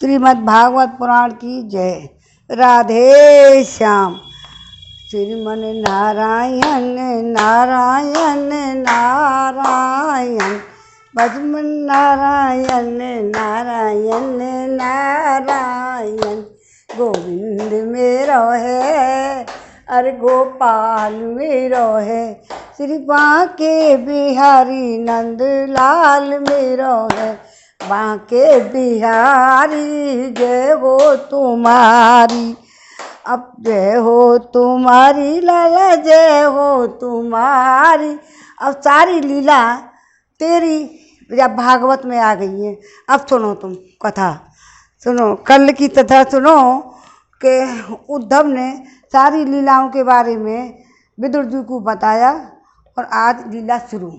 श्रीमद् भागवत पुराण की जय। राधे श्याम। श्रीमन नारायण नारायण नारायण, भजमन नारायण नारायण नारायण। गोविंद मेरो है, अरे गोपाल मेरो है, श्री बांके बिहारी नंद लाल मेरो है। बांके बिहारी जय हो तुम्हारी, अब जय हो तुम्हारी लाला, जय हो तुम्हारी। अब सारी लीला तेरी जब भागवत में आ गई है। अब सुनो तुम कथा, सुनो कल की कथा सुनो कि उद्धव ने सारी लीलाओं के बारे में विदुर जी को बताया और आज लीला शुरू।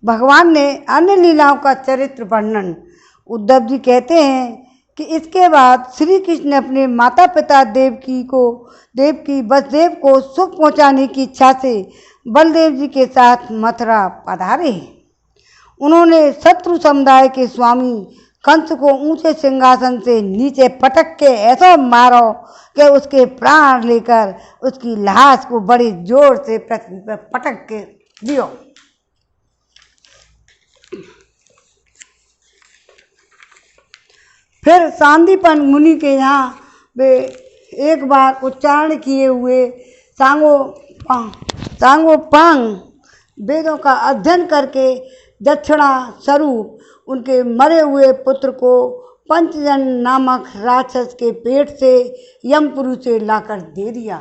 भगवान ने अन्य लीलाओं का चरित्र वर्णन। उद्धव जी कहते हैं कि इसके बाद श्री कृष्ण ने अपने माता पिता देवकी वसुदेव को सुख पहुंचाने की इच्छा से बलदेव जी के साथ मथुरा पधारे। उन्होंने शत्रु समुदाय के स्वामी कंस को ऊंचे सिंहासन से नीचे पटक के ऐसा मारो कि उसके प्राण लेकर उसकी लाश को बड़े जोर से पृथ्वी पर पटक के दियो। फिर सांदीपन मुनि के यहाँ वे एक बार उच्चारण किए हुए सांगोपांग वेदों का अध्ययन करके दक्षिणा स्वरूप उनके मरे हुए पुत्र को पंचजन नामक राक्षस के पेट से यमपुरी से लाकर दे दिया।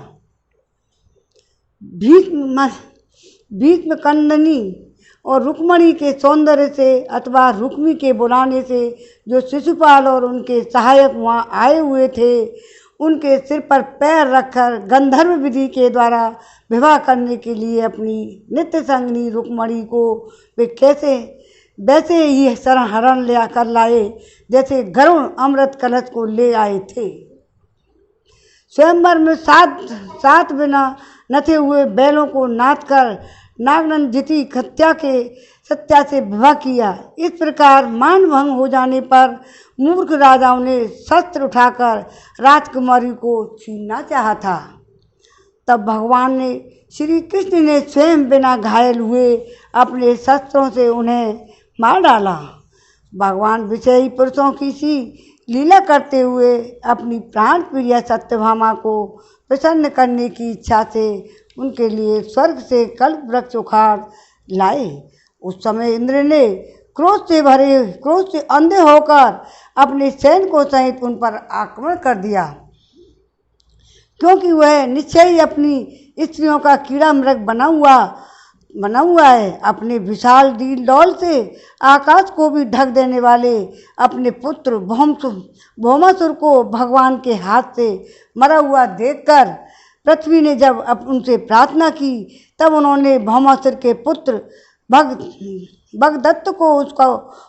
भीष्म कंदनी और रुक्मणी के सौंदर्य से अथवा रुक्मी के बुलाने से जो शिशुपाल और उनके सहायक वहाँ आए हुए थे, उनके सिर पर पैर रखकर गंधर्व विधि के द्वारा विवाह करने के लिए अपनी नित्य संगिनी रुक्मणी को वे कैसे वैसे ही हरण ले कर लाए जैसे गरुण अमृत कलश को ले आए थे। स्वयंवर में सात बिना नथे हुए बैलों को नाच कर नागनंदिती सत्या से विवाह किया। इस प्रकार मान भंग हो जाने पर मूर्ख राजाओं ने शस्त्र उठाकर राजकुमारी को छीनना चाहा था। तब भगवान ने श्री कृष्ण ने स्वयं बिना घायल हुए अपने शस्त्रों से उन्हें मार डाला। भगवान विषयी पुरुषों की सी लीला करते हुए अपनी प्राण प्रिय सत्यभामा को प्रसन्न करने की इच्छा से उनके लिए स्वर्ग से कल्प वृक्ष उखाड़ लाए। उस समय इंद्र ने क्रोध से अंधे होकर अपने सैनिकों सहित उन पर आक्रमण कर दिया, क्योंकि वह निश्चय ही अपनी स्त्रियों का कीड़ा मृग बना हुआ है। अपने विशाल डोल से आकाश को भी ढक देने वाले अपने पुत्र भौमासुर को भगवान के हाथ से मरा हुआ देखकर पृथ्वी ने जब उनसे प्रार्थना की, तब उन्होंने भौमासुर के पुत्र भगदत्त को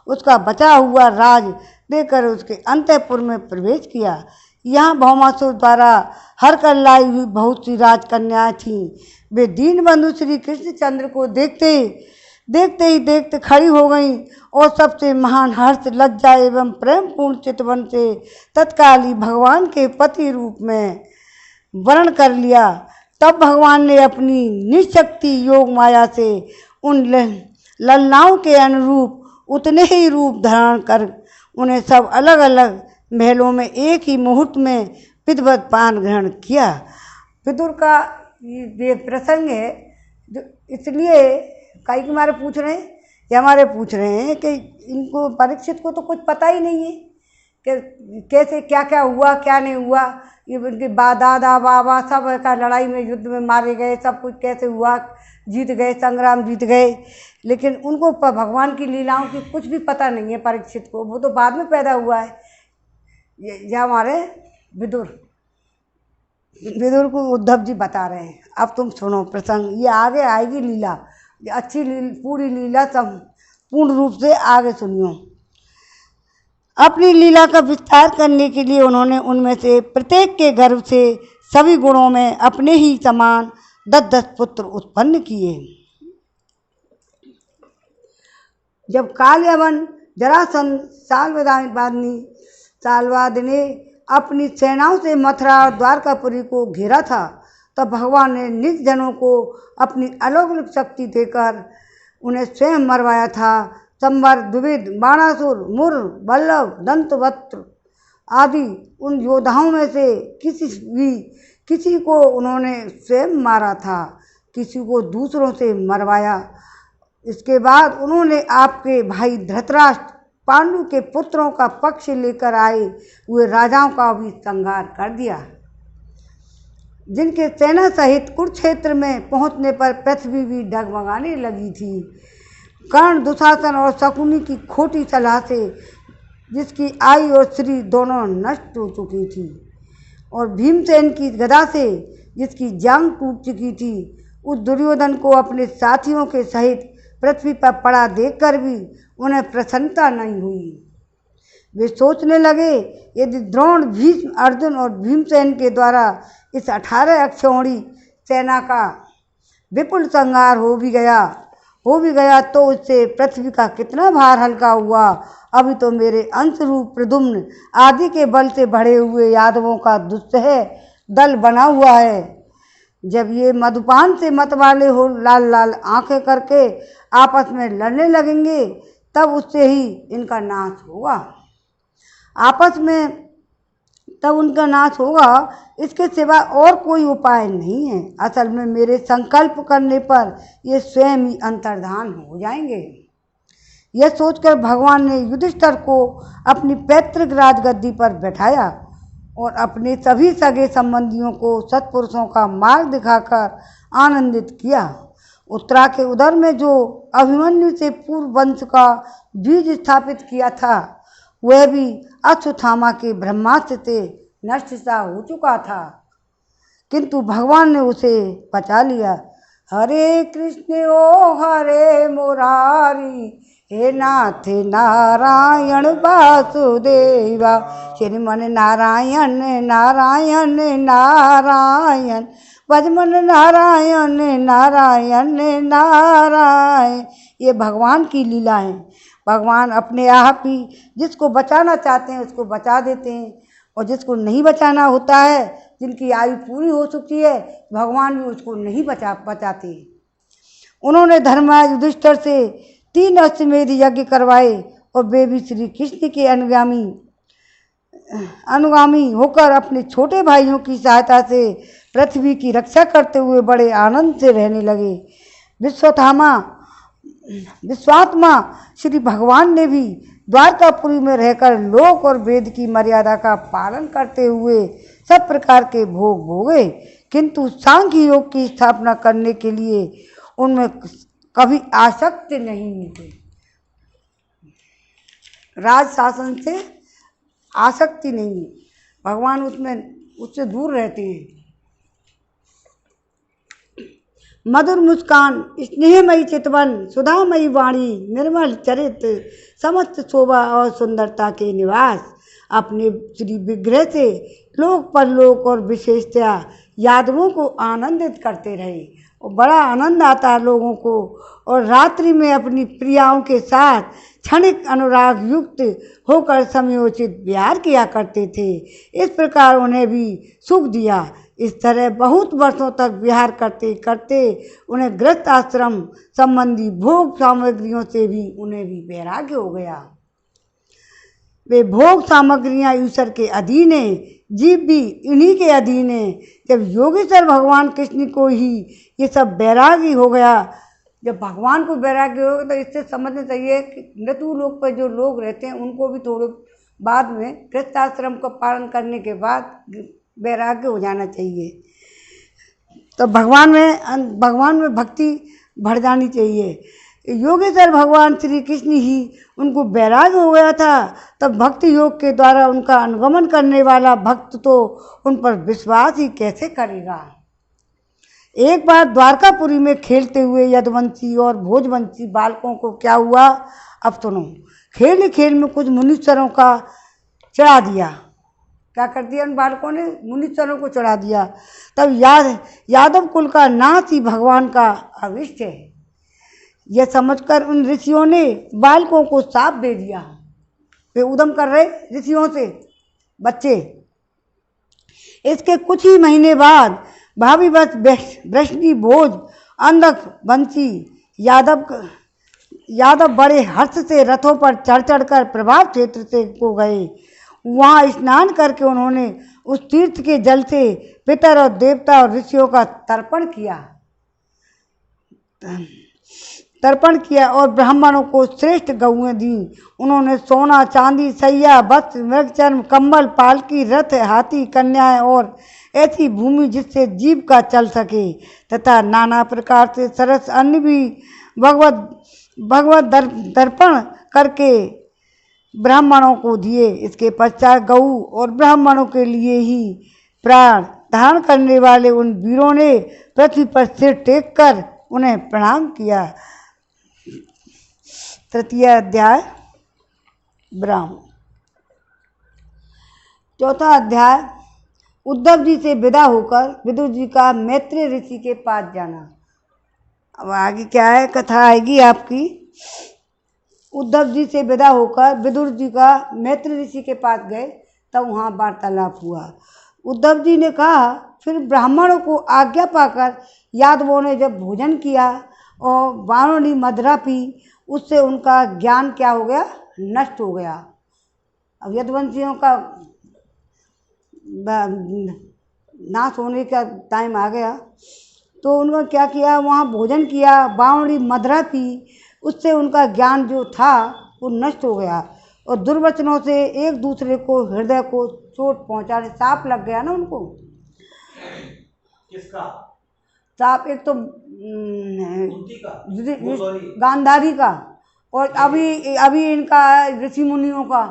उसका बचा हुआ राज देकर उसके अंतःपुर में प्रवेश किया। यहाँ भौमासुर द्वारा हर कर लाई हुई बहुत सी राजकन्याएं थीं। वे दीनबंधु श्री कृष्णचंद्र को देखते खड़ी हो गईं और सबसे महान हर्ष लज्जा एवं प्रेम पूर्ण चितवन से तत्काल ही भगवान के पति रूप में वर्ण कर लिया। तब भगवान ने अपनी निशक्ति योग माया से उन ललनाओं के अनुरूप उतने ही रूप धारण कर उन्हें सब अलग अलग महलों में एक ही मुहूर्त में विधिवत पान ग्रहण किया। विदुर का ये प्रसंग है जो इसलिए कई के हमारे पूछ रहे हैं कि इनको परीक्षित को तो कुछ पता ही नहीं है कि कैसे क्या क्या हुआ क्या नहीं हुआ। ये उनके दादा बाबा सब का लड़ाई में युद्ध में मारे गए, सब कुछ कैसे हुआ, जीत गए, संग्राम जीत गए, लेकिन उनको भगवान की लीलाओं की कुछ भी पता नहीं है परीक्षित को। वो तो बाद में पैदा हुआ है। ये हमारे विदुर को उद्धव जी बता रहे हैं। अब तुम सुनो प्रसंग, ये आगे आएगी लीला, अच्छी पूरी लीला सब पूर्ण रूप से आगे सुनियो। अपनी लीला का विस्तार करने के लिए उन्होंने उनमें से प्रत्येक के गर्भ से सभी गुणों में अपने ही समान 10 पुत्र उत्पन्न किए। जब काल यवन जरासंध साल बाद ने अपनी सेनाओं से मथुरा और द्वारकापुरी को घेरा था, तब भगवान ने निज जनों को अपनी अलौकिक शक्ति देकर उन्हें स्वयं मरवाया था। संबर, द्विविद, बाणासुर, मुर, बल्लभ, दंतवक्त्र आदि उन योद्धाओं में से किसी को उन्होंने स्वयं मारा था, किसी को दूसरों से मरवाया। इसके बाद उन्होंने आपके भाई धृतराष्ट्र पांडु के पुत्रों का पक्ष लेकर आए हुए राजाओं का भी संहार कर दिया, जिनके सेना सहित कुरुक्षेत्र में पहुंचने पर पृथ्वी भी डगमगाने लगी थी। कर्ण, दुशासन और शकुनी की खोटी सलाह से जिसकी आई और श्री दोनों नष्ट हो चुकी थी, और भीमसेन की गदा से जिसकी जांग टूट चुकी थी, उस दुर्योधन को अपने साथियों के सहित पृथ्वी पर पड़ा देखकर भी उन्हें प्रसन्नता नहीं हुई। वे सोचने लगे, यदि द्रोण, भीष्म, अर्जुन और भीमसेन के द्वारा इस 18 अक्षौहिणी सेना का विपुल संहार हो भी गया तो उससे पृथ्वी का कितना भार हल्का हुआ। अभी तो मेरे अंश रूप प्रद्युम्न आदि के बल से बढ़े हुए यादवों का दुस्सह दल बना हुआ है। जब ये मधुपान से मत वाले हो लाल लाल आंखें करके आपस में लड़ने लगेंगे, तब उससे ही इनका नाश होगा। आपस में तब उनका नाश होगा, इसके सिवा और कोई उपाय नहीं है। असल में मेरे संकल्प करने पर ये स्वयं ही अंतर्धान हो जाएंगे। यह सोचकर भगवान ने युधिष्ठिर को अपनी पैतृक राजगद्दी पर बैठाया और अपने सभी सगे संबंधियों को सत्पुरुषों का मार्ग दिखाकर आनंदित किया। उत्तरा के उदर में जो अभिमन्यु से पूर्व वंश का बीज स्थापित किया था, वह भी अश्वत्थामा के ब्रह्मास्त्र से नष्ट सा हो चुका था, किंतु भगवान ने उसे बचा लिया। हरे कृष्ण ओ हरे मुरारी, हे नाथ नारायण वासुदेवा, श्रीमन नारायण नारायण नारायण, भजमन नारायण नारायण नारायण। ये भगवान की लीला है। भगवान अपने आप ही जिसको बचाना चाहते हैं उसको बचा देते हैं, और जिसको नहीं बचाना होता है, जिनकी आयु पूरी हो चुकी है, भगवान भी उसको नहीं बचाते। उन्होंने धर्मराज युधिष्ठिर से 3 अश्वमेध यज्ञ करवाए और वे भी श्री कृष्ण के अनुगामी होकर अपने छोटे भाइयों की सहायता से पृथ्वी की रक्षा करते हुए बड़े आनंद से रहने लगे। विश्वात्मा श्री भगवान ने भी द्वारकापुरी में रहकर लोक और वेद की मर्यादा का पालन करते हुए सब प्रकार के भोग भोगे, किंतु सांख्य योग की स्थापना करने के लिए उनमें कभी आसक्ति नहीं मिली। राज शासन से आसक्ति नहीं, भगवान उससे दूर रहते हैं। मधुर मुस्कान, स्नेहमयी चितवन, सुधामयी वाणी, निर्मल चरित्र, समस्त शोभा और सुंदरता के निवास, अपने श्री विग्रह से लोक परलोक और विशेषतया यादवों को आनंदित करते रहे। और बड़ा आनंद आता है लोगों को, और रात्रि में अपनी प्रियाओं के साथ क्षणिक अनुराग युक्त होकर समयोचित विहार किया करते थे। इस प्रकार उन्हें भी सुख दिया। इस तरह बहुत वर्षों तक विहार करते करते उन्हें गृहस्थ आश्रम संबंधी भोग सामग्रियों से भी उन्हें भी वैराग्य हो गया। वे भोग सामग्रियां ईश्वर के अधीन है, जीव भी इन्हीं के अधीन है। जब योगेश्वर भगवान कृष्ण को ही ये सब वैराग्य हो गया, जब भगवान को वैराग्य हो गया, तो इससे समझना चाहिए कि मृत्यु लोक पर जो लोग रहते हैं उनको भी थोड़े बाद में गृहस्थाश्रम को पालन करने के बाद वैराग्य हो जाना चाहिए। तो भगवान में भक्ति बढ़ जानी चाहिए। योगेश्वर भगवान श्री कृष्ण ही उनको वैराग्य हो गया था, तब भक्ति योग के द्वारा उनका अनुगमन करने वाला भक्त तो उन पर विश्वास ही कैसे करेगा। एक बार द्वारकापुरी में खेलते हुए यदुवंशी और भोजवंशी बालकों को क्या हुआ, अब सुनो। खेल खेल में कुछ मुनीश्वरों का चढ़ा दिया। क्या कर दिया उन बालकों ने? मुनीश्वरों को चढ़ा दिया। तब यादव कुल का नाश ही भगवान का अभिष्ट है। यह समझकर उन ऋषियों ने बालकों को शाप दे दिया। वे उदम कर रहे ऋषियों से, बच्चे। इसके कुछ ही महीने बाद भाभीवश वृष्णि भोज अंधक बंसी यादव बड़े हर्ष से रथों पर चढ़ चढ़कर प्रभाव क्षेत्र से को गए। वहाँ स्नान करके उन्होंने उस तीर्थ के जल से पितर और देवता और ऋषियों का तर्पण किया और ब्राह्मणों को श्रेष्ठ गौएं दी। उन्होंने सोना चांदी सैया वस्त्र मृगचर्म कंबल पालकी रथ हाथी कन्याएं और ऐसी भूमि जिससे जीविका चल सके तथा नाना प्रकार से सरस अन्न भी भगवत दर्पण करके ब्राह्मणों को दिए। इसके पश्चात गऊ और ब्राह्मणों के लिए ही प्राण धारण करने वाले उन वीरों ने पृथ्वी पर सिर टेक कर उन्हें प्रणाम किया। तृतीय अध्याय ब्राह्मण। चौथा अध्याय उद्धव जी से विदा होकर विदुर जी का मैत्रेय ऋषि के पास जाना। अब आगे क्या है, कथा आएगी आपकी। उद्धव जी से विदा होकर विदुर जी का मैत्रेय ऋषि के पास गए, तब वहाँ वार्तालाप हुआ। उद्धव जी ने कहा, फिर ब्राह्मणों को आज्ञा पाकर यादवों ने जब भोजन किया और वारुणी मदिरा पी, उससे उनका ज्ञान क्या हो गया, नष्ट हो गया। अब यदुवंशियों का नाश होने का टाइम आ गया, तो उन्होंने क्या किया, वहाँ भोजन किया, वारुणी मदिरा पी, उससे उनका ज्ञान जो था वो नष्ट हो गया और दुर्वचनों से एक दूसरे को हृदय को चोट पहुँचाने, सांप लग गया ना उनको। किसका सांप? एक तो गांधारी का, और अभी इनका ऋषि मुनियों का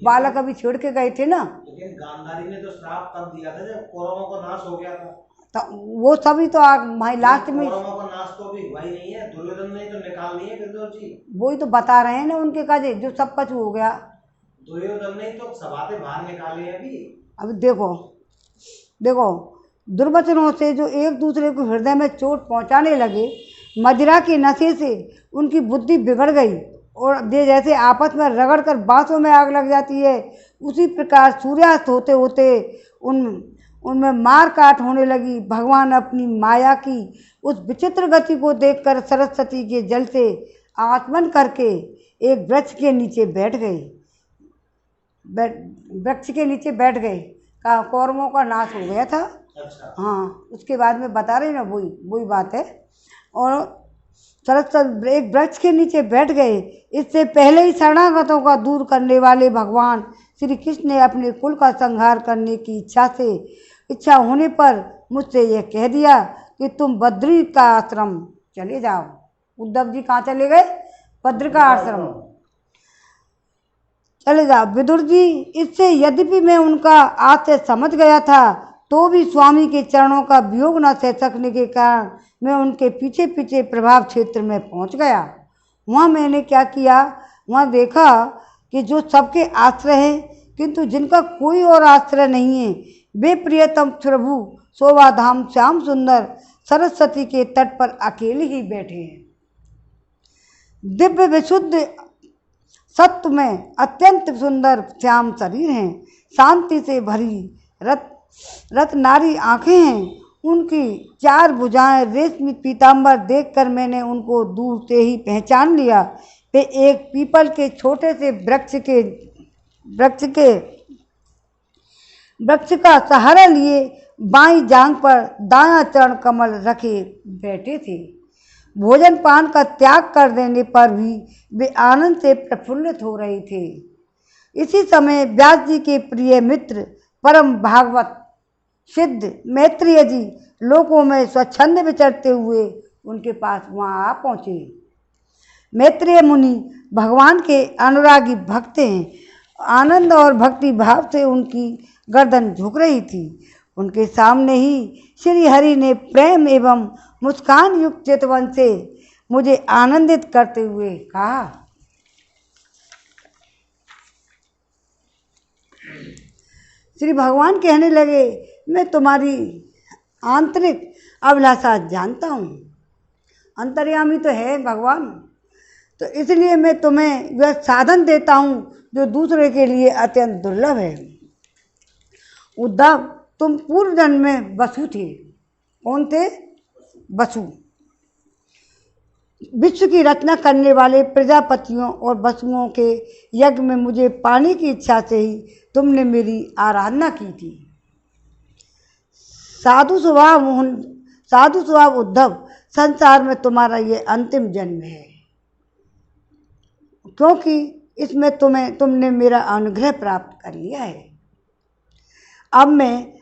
बालक अभी छेड़ के गए थे ना। लेकिन गांधारी ने तो श्राप तब दिया था जब कौरवों का नाश हो गया था। तो वो सभी तो भाई लास्ट में कौरवों का नाश तो अभी हुआ ही नहीं है, दुर्योधन ने तो निकालनी है विदुर जी। वही तो बता रहे हैं ना, उनके काजे जो सब कुछ हो गया। दुर्योधन ने तो सभा से बाहर निकाले हैं अभी। देखो दुर्वचनों से जो एक दूसरे को हृदय में चोट पहुंचाने लगे, मदिरा के नशे से उनकी बुद्धि बिगड़ गई और जैसे आपस में रगड़ कर बांसों में आग लग जाती है, उसी प्रकार सूर्यास्त होते होते उनमें मार काट होने लगी। भगवान अपनी माया की उस विचित्र गति को देखकर सरस्वती के जल से आचमन करके एक वृक्ष के नीचे बैठ गए। कौरवों का नाश हो गया था। अच्छा। हाँ, उसके बाद में बता रही ना, वही बात है। और सरस्वती एक वृक्ष के नीचे बैठ गए। इससे पहले ही शरणागतों का दूर करने वाले भगवान श्री कृष्ण ने अपने कुल का संहार करने की इच्छा होने पर मुझसे यह कह दिया कि तुम बद्री का आश्रम चले जाओ। उद्धव जी कहाँ चले गए? बद्र का आश्रम चले जाओ। विदुर जी, इससे यद्यपि मैं उनका आशय समझ गया था, तो भी स्वामी के चरणों का वियोग न सह सकने के कारण मैं उनके पीछे पीछे प्रभाव क्षेत्र में पहुंच गया। वहाँ मैंने क्या किया, वहाँ देखा कि जो सबके आश्रय हैं किंतु जिनका कोई और आश्रय नहीं है, वे प्रियतम प्रभु शोभाधाम श्याम सुंदर सरस्वती के तट पर अकेले ही बैठे हैं। दिव्य विशुद्ध सत्व में अत्यंत सुंदर श्याम शरीर हैं, शांति से भरी रत्नारी आँखें हैं, उनकी 4 भुजाएं, रेशमी पीताम्बर देखकर मैंने उनको दूर से ही पहचान लिया। वे एक पीपल के छोटे से वृक्ष का सहारा लिए बाईं जांघ पर दायां चरण कमल रखे बैठे थे। भोजन पान का त्याग कर देने पर भी वे आनंद से प्रफुल्लित हो रहे थे। इसी समय व्यास जी के प्रिय मित्र परम भागवत सिद्ध मैत्रेय जी लोकों में स्वच्छंद विचरते हुए उनके पास वहाँ आ पहुँचे। मैत्रेय मुनि भगवान के अनुरागी भक्त हैं। आनंद और भक्ति भाव से उनकी गर्दन झुक रही थी। उनके सामने ही श्री हरि ने प्रेम एवं मुस्कान युक्त चितवन से मुझे आनंदित करते हुए कहा, श्री भगवान कहने लगे, मैं तुम्हारी आंतरिक अभिलाषा जानता हूँ। अंतर्यामी तो है भगवान, तो इसलिए मैं तुम्हें वह साधन देता हूँ जो दूसरे के लिए अत्यंत दुर्लभ है। उद्धव, तुम पूर्व जन्म में वसु थे। कौन थे? वसु। विश्व की रचना करने वाले प्रजापतियों और वसुओं के यज्ञ में मुझे पाने की इच्छा से ही तुमने मेरी आराधना की थी। साधु स्वभाव उद्धव, संसार में तुम्हारा ये अंतिम जन्म है, क्योंकि इसमें तुमने मेरा अनुग्रह प्राप्त कर लिया है। अब मैं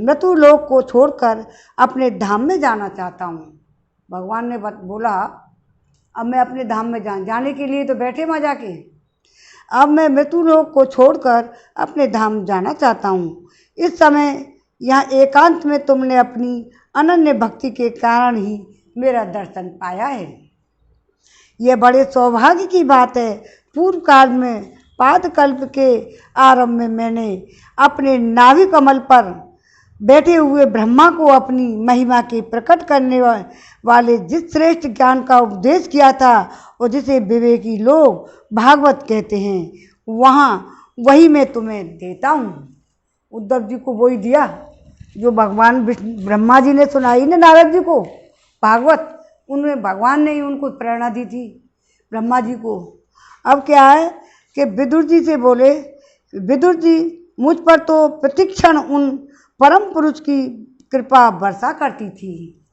मृत्युलोक को छोड़कर अपने धाम में जाना चाहता हूँ। भगवान ने बोला, अब मैं अपने धाम में जाने के लिए तो बैठे वहाँ जाके, अब मैं मृत्युलोक को छोड़कर अपने धाम जाना चाहता हूँ। इस समय यहाँ एकांत में तुमने अपनी अनन्य भक्ति के कारण ही मेरा दर्शन पाया है। यह बड़े सौभाग्य की बात है। पूर्व काल में पादकल्प के आरंभ में मैंने अपने नाभि कमल पर बैठे हुए ब्रह्मा को अपनी महिमा के प्रकट करने वाले जिस श्रेष्ठ ज्ञान का उपदेश किया था और जिसे विवेकी लोग भागवत कहते हैं, वही मैं तुम्हें देता हूँ। उद्धव जी को वही दिया जो भगवान ब्रह्मा जी ने सुनाई ना नारद जी को भागवत, उनमें भगवान ने ही उनको प्रेरणा दी थी ब्रह्मा जी को। अब क्या है कि विदुर जी से बोले, विदुर जी मुझ पर तो प्रतिक्षण उन परम पुरुष की कृपा वर्षा करती थी,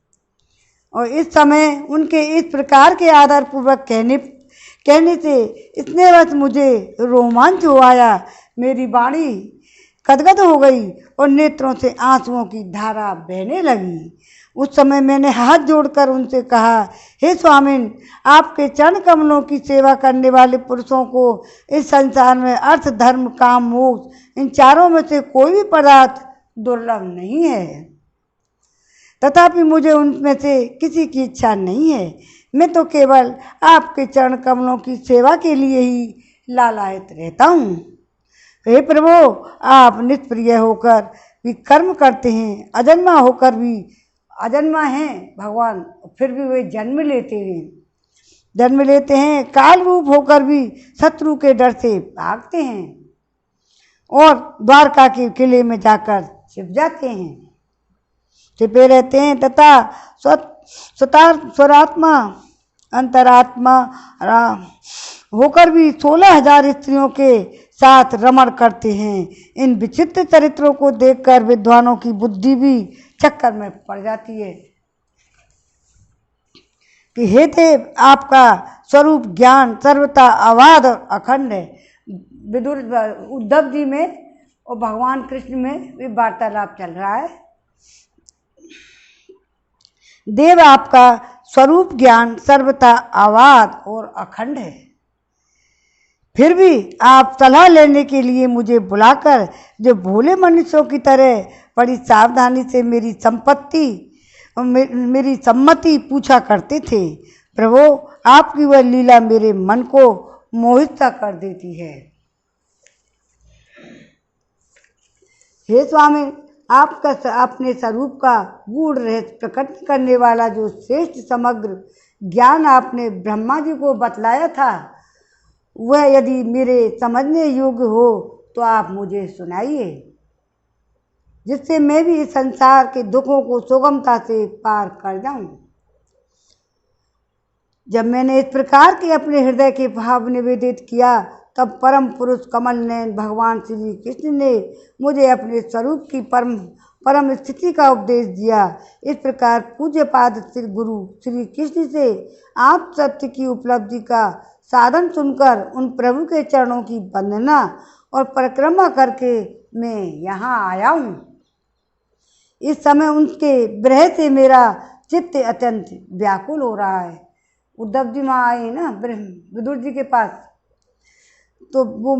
और इस समय उनके इस प्रकार के आदरपूर्वक कहने से स्नेहवश मुझे रोमांच हो आया। मेरी वाणी गदगद हो गई और नेत्रों से आंसुओं की धारा बहने लगी। उस समय मैंने हाथ जोड़कर उनसे कहा, हे स्वामिन, आपके चरण कमलों की सेवा करने वाले पुरुषों को इस संसार में अर्थ, धर्म, काम, मोक्ष, इन चारों में से कोई भी पदार्थ दुर्लभ नहीं है। तथापि मुझे उनमें से किसी की इच्छा नहीं है। मैं तो केवल आपके चरण कमलों की सेवा के लिए ही लालायित रहता हूँ। हे प्रभु, आप निष्प्रिय होकर भी कर्म करते हैं, अजन्मा होकर भी अजन्मा हैं भगवान, फिर भी वे जन्म लेते हैं, काल रूप होकर भी शत्रु के डर से भागते हैं और द्वारका के किले में जाकर छिप जाते हैं, छिपे रहते हैं तथा स्वरात्मा अंतरात्मा होकर भी 16,000 स्त्रियों के साथ रमण करते हैं। इन विचित्र चरित्रों को देखकर विद्वानों की बुद्धि भी चक्कर में पड़ जाती है कि हे देव, आपका स्वरूप ज्ञान सर्वथा अबाध और अखंड है। विदुर उद्धव जी में और भगवान कृष्ण में भी वार्तालाप चल रहा है। देव, आपका स्वरूप ज्ञान सर्वथा अबाध और अखंड है, फिर भी आप सलाह लेने के लिए मुझे बुलाकर जो भोले मनुष्यों की तरह बड़ी सावधानी से मेरी सम्मति पूछा करते थे। प्रभु, आपकी वह लीला मेरे मन को मोहित सा कर देती है। हे स्वामी, आपका अपने स्वरूप का गूढ़ रहस्य प्रकट करने वाला जो श्रेष्ठ समग्र ज्ञान आपने ब्रह्मा जी को बतलाया था, वह यदि मेरे समझने योग्य हो तो आप मुझे सुनाइए, जिससे मैं भी इस संसार के दुखों को सुगमता से पार कर जाऊं। जब मैंने इस प्रकार के अपने हृदय के भाव निवेदित किया, तब परम पुरुष कमल नयन भगवान श्री कृष्ण ने मुझे अपने स्वरूप की परम स्थिति का उपदेश दिया। इस प्रकार पूज्य पाद श्री गुरु श्री कृष्ण से आप सत्य की उपलब्धि का साधन सुनकर उन प्रभु के चरणों की वंदना और परिक्रमा करके मैं यहाँ आया हूँ। इस समय उनके विरह से मेरा चित्त अत्यंत व्याकुल हो रहा है। उद्धव जी वहाँ आए ना विदुर जी के पास, तो वो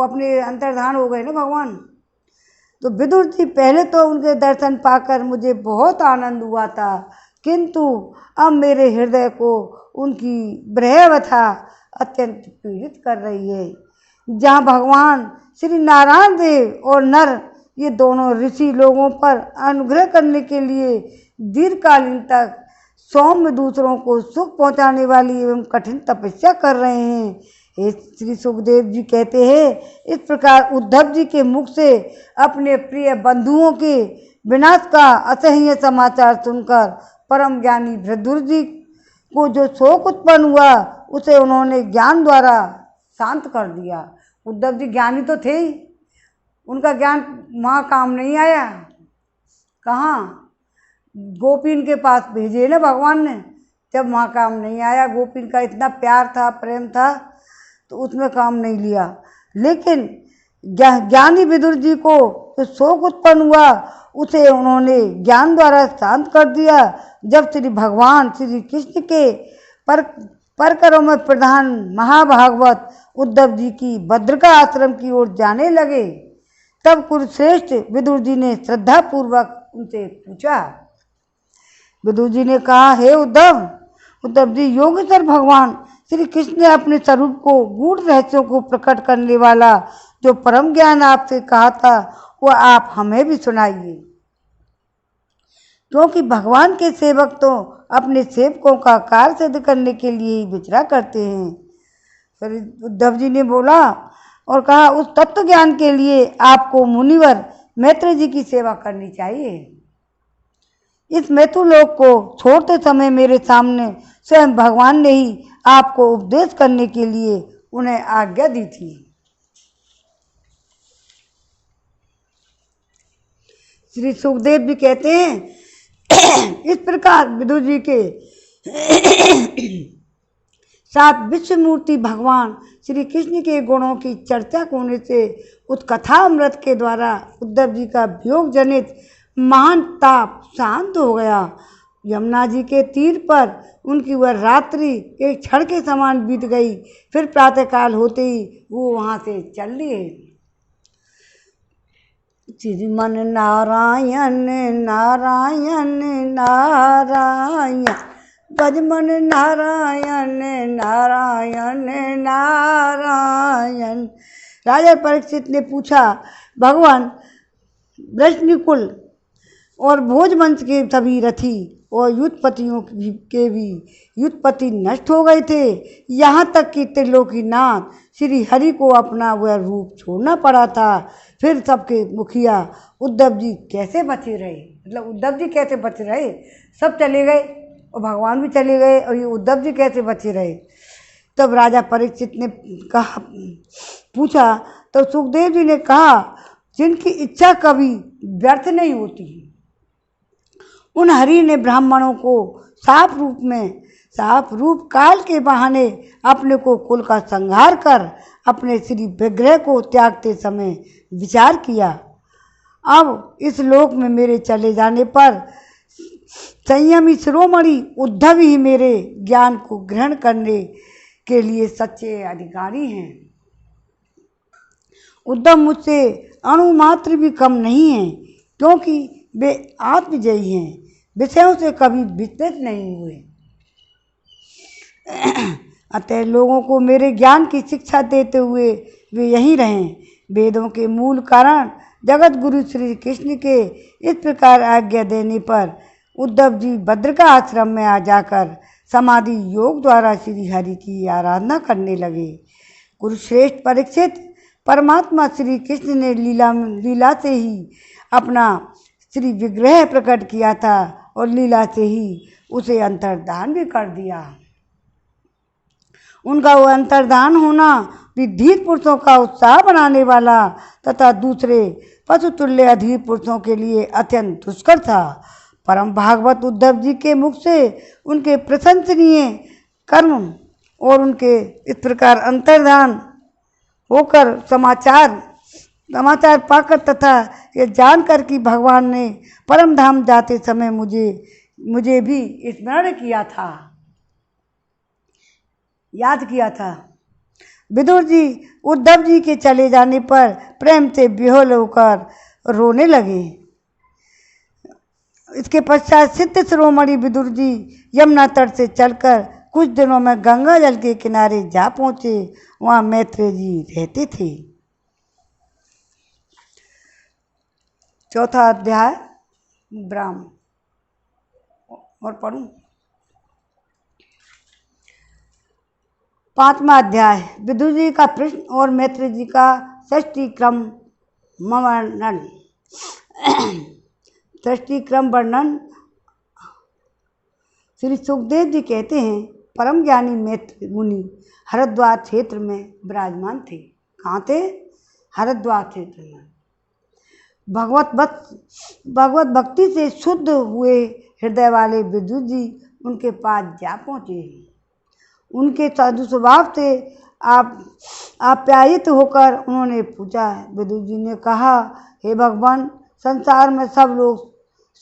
अपने अंतर्धान हो गए ना भगवान। तो विदुर जी पहले तो उनके दर्शन पाकर मुझे बहुत आनंद हुआ था, किंतु अब मेरे हृदय को उनकी ब्रह्मव्यथा अत्यंत पीड़ित कर रही है। जहाँ भगवान श्री नारायण देव और नर, ये दोनों ऋषि लोगों पर अनुग्रह करने के लिए दीर्घकालीन तक सौम्य दूसरों को सुख पहुँचाने वाली एवं कठिन तपस्या कर रहे हैं, हे श्री सुखदेव जी कहते हैं, इस प्रकार उद्धव जी के मुख से अपने प्रिय बंधुओं के विनाश का असह्य समाचार सुनकर परम ज्ञानी विदुर जी को जो शोक उत्पन्न हुआ उसे उन्होंने ज्ञान द्वारा शांत कर दिया। उद्धव जी ज्ञानी तो थे ही, उनका ज्ञान वहाँ काम नहीं आया। कहाँ, गोपीन के पास भेजे ना भगवान ने, जब वहाँ काम नहीं आया। गोपीन का इतना प्यार था, प्रेम था, तो उसमें काम नहीं लिया। लेकिन ज्ञानी विदुर जी को जो शोक उत्पन्न हुआ उसे उन्होंने ज्ञान द्वारा शांत कर दिया। जब श्री भगवान श्री कृष्ण के परकरों में प्रधान महाभागवत उद्धव जी की बद्रिका आश्रम की ओर जाने लगे, तब कुरुश्रेष्ठ विदुर जी ने श्रद्धापूर्वक उनसे पूछा। विदुर जी ने कहा, हे उद्धव जी, योगेश्वर भगवान श्री कृष्ण ने अपने स्वरूप को, गूढ़ रहस्यों को प्रकट करने वाला जो परम ज्ञान आपसे कहा था वह आप हमें भी सुनाइए, क्योंकि भगवान के सेवक तो अपने सेवकों का कार्य सिद्ध करने के लिए ही विचरा करते हैं। फिर उद्धव जी ने बोला और कहा, उस तत्व ज्ञान के लिए आपको मुनिवर मैत्री जी की सेवा करनी चाहिए। इस मैथुलोक को छोड़ते समय मेरे सामने स्वयं भगवान ने ही आपको उपदेश करने के लिए उन्हें आज्ञा दी थी। श्री सुखदेव जी कहते हैं, इस प्रकार विदुर जी के साथ विश्वमूर्ति भगवान श्री कृष्ण के गुणों की चर्चा होने से उस कथा अमृत के द्वारा उद्धव जी का वियोग जनित महान ताप शांत हो गया। यमुना जी के तीर पर उनकी वह रात्रि एक क्षण के समान बीत गई। फिर प्रातःकाल होते ही वो वहाँ से चल लिए। श्रीमन नारायण नारायण नारायण, भजमन नारायण नारायण नारायण। राजा परीक्षित ने पूछा, भगवान वृषनिकुल और भोजवंश के सभी रथी और युद्धपतियों के भी युद्धपति नष्ट हो गए थे, यहाँ तक कि त्रिलोकीनाथ श्री हरि को अपना वह रूप छोड़ना पड़ा था। फिर सबके मुखिया उद्धव जी कैसे बचे रहे? मतलब उद्धव जी कैसे बचे रहे? सब चले गए और भगवान भी चले गए और ये उद्धव जी कैसे बचे रहे? तब राजा परीक्षित ने कहा, पूछा तो सुखदेव जी ने कहा, जिनकी इच्छा कभी व्यर्थ नहीं होती, उन हरि ने ब्राह्मणों को साफ रूप काल के बहाने अपने को कुल का संहार कर अपने श्री विग्रह को त्यागते समय विचार किया। अब इस लोक में मेरे चले जाने पर संयमी शिरोमणि उद्धव ही मेरे ज्ञान को ग्रहण करने के लिए सच्चे अधिकारी हैं। उद्धव मुझसे अणुमात्र भी कम नहीं हैं, क्योंकि वे आत्मजयी हैं, विषयों से कभी विचलित नहीं हुए। अतः लोगों को मेरे ज्ञान की शिक्षा देते हुए वे यहीं रहें। वेदों के मूल कारण जगत गुरु श्री कृष्ण के इस प्रकार आज्ञा देने पर उद्धव जी बद्रिका आश्रम में आ जाकर समाधि योग द्वारा श्री हरि की आराधना करने लगे। कुरुश्रेष्ठ परीक्षित, परमात्मा श्री कृष्ण ने लीला से ही अपना श्री विग्रह प्रकट किया था और लीला से ही उसे अंतर्धान भी कर दिया। उनका वो अंतर्धान होना भी धीर पुरुषों का उत्साह बनाने वाला तथा दूसरे पशुतुल्य अधीर पुरुषों के लिए अत्यंत दुष्कर था। परम भागवत उद्धव जी के मुख से उनके प्रशंसनीय कर्म और उनके इस प्रकार अंतर्धान होकर समाचार पाकर तथा ये जानकर कि भगवान ने परम धाम जाते समय मुझे भी स्मरण किया था, याद किया था। विदुर जी उद्धव जी के चले जाने पर प्रेम से विह्वल होकर रोने लगे। इसके पश्चात सिद्ध शिरोमणि विदुर जी यमुना तट से चलकर कुछ दिनों में गंगा जल के किनारे जा पहुँचे। वहाँ मैत्रेय जी रहते थे। चौथा अध्याय ब्राह्मण। और पढ़ूं। 5वां अध्याय विदुर जी का प्रश्न और मैत्री जी का षष्ठी क्रम वर्णन। षष्ठी क्रम वर्णन। श्री सुखदेव जी कहते हैं, परम ज्ञानी मैत्री मुनि हरिद्वार क्षेत्र में विराजमान थे। कहाँ थे? हरिद्वार क्षेत्र में। भगवत भक्ति से शुद्ध हुए हृदय वाले विदुर जी उनके पास जा पहुँचे। उनके साधु स्वभाव से आप्यायित होकर उन्होंने पूछा। विदुर जी ने कहा, हे भगवान, संसार में सब लोग